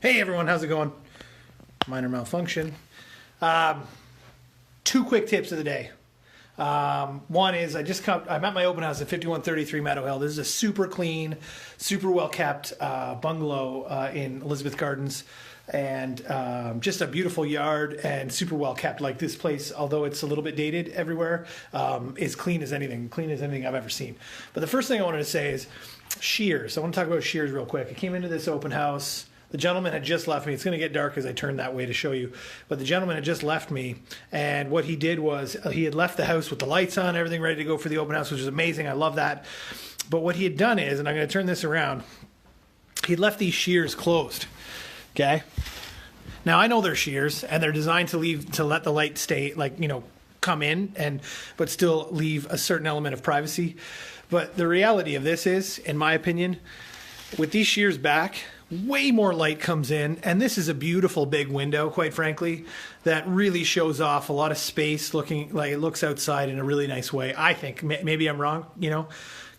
Hey everyone, how's it going? Minor malfunction. Two quick tips of the day. One is I'm at my open house at 5133 Meadow Hill. This is a super clean, super well kept bungalow in Elizabeth Gardens, and just a beautiful yard and super well kept. Like this place, although it's a little bit dated everywhere, is clean as anything I've ever seen. But the first thing I wanted to say is shears. I want to talk about shears real quick. I came into this open house. The gentleman had just left me. It's going to get dark as I turn that way to show you. But the gentleman had just left me. And what he did was he had left the house with the lights on, everything ready to go for the open house, which is amazing. I love that. But what he had done is, and I'm going to turn this around, he'd left these shears closed. Okay? Now, I know they're shears, and they're designed to let the light stay, come in, but still leave a certain element of privacy. But the reality of this is, in my opinion, with these shears back, way more light comes in, and this is a beautiful big window, quite frankly, that really shows off a lot of space, looking like it looks outside in a really nice way. I think maybe I'm wrong,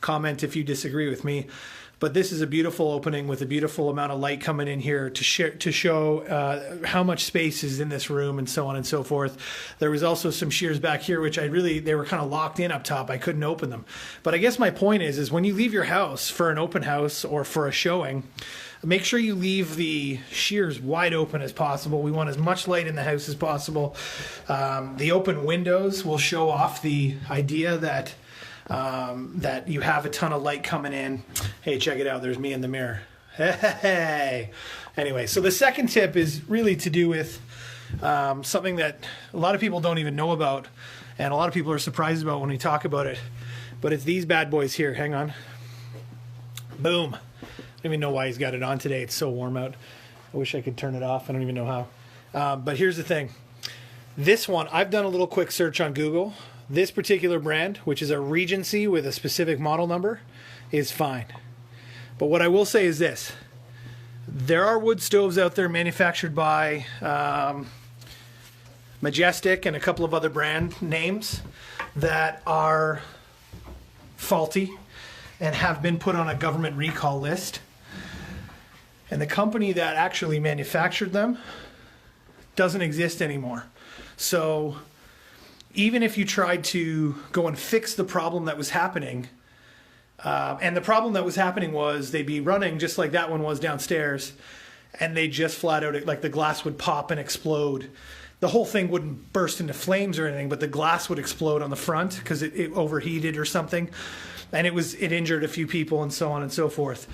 comment if you disagree with me, but this is a beautiful opening with a beautiful amount of light coming in here to show how much space is in this room and so on and so forth. There was also some shears back here, which they were kind of locked in up top. I couldn't open them. But I guess my point is when you leave your house for an open house or for a showing, make sure you leave the shears wide open as possible. We want as much light in the house as possible. The open windows will show off the idea that you have a ton of light coming in. Hey, check it out. There's me in the mirror. Hey. Anyway, so the second tip is really to do with something that a lot of people don't even know about, and a lot of people are surprised about when we talk about it. But it's these bad boys here. Hang on. Boom. I don't even know why he's got it on today. It's so warm out. I wish I could turn it off. I don't even know how. But here's the thing. This one, I've done a little quick search on Google. This particular brand, which is a Regency with a specific model number, is fine. But what I will say is this. There are wood stoves out there manufactured by Majestic and a couple of other brand names that are faulty and have been put on a government recall list. And the company that actually manufactured them doesn't exist anymore. So even if you tried to go and fix the problem that was happening, and the problem that was happening was they'd be running just like that one was downstairs, and they just flat out, like the glass would pop and explode. The whole thing wouldn't burst into flames or anything, but the glass would explode on the front because it overheated or something. And it injured a few people and so on and so forth.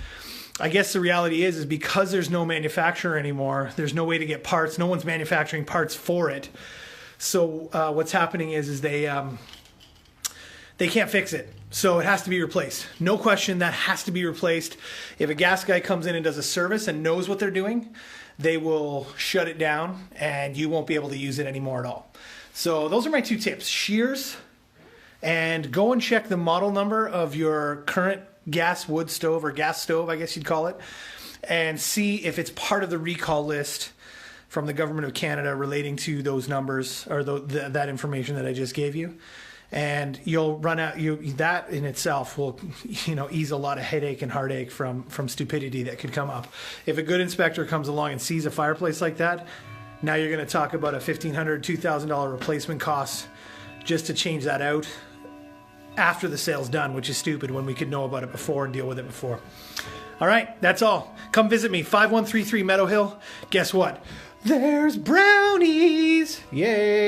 I guess the reality is because there's no manufacturer anymore, there's no way to get parts. No one's manufacturing parts for it. So what's happening is they can't fix it. So it has to be replaced. No question, that has to be replaced. If a gas guy comes in and does a service and knows what they're doing, they will shut it down and you won't be able to use it anymore at all. So those are my two tips. Shears, and go and check the model number of your current gas wood stove or gas stove, I guess you'd call it, and see if it's part of the recall list from the Government of Canada relating to those numbers or that information that I just gave you. And you'll run out. That in itself will, ease a lot of headache and heartache from stupidity that could come up. If a good inspector comes along and sees a fireplace like that, now you're going to talk about a $1,500, $2,000 replacement cost just to change that out after the sale's done, which is stupid when we could know about it before and deal with it before. All right, that's all. Come visit me, 5133 Meadow Hill. Guess what? There's brownies. Yay.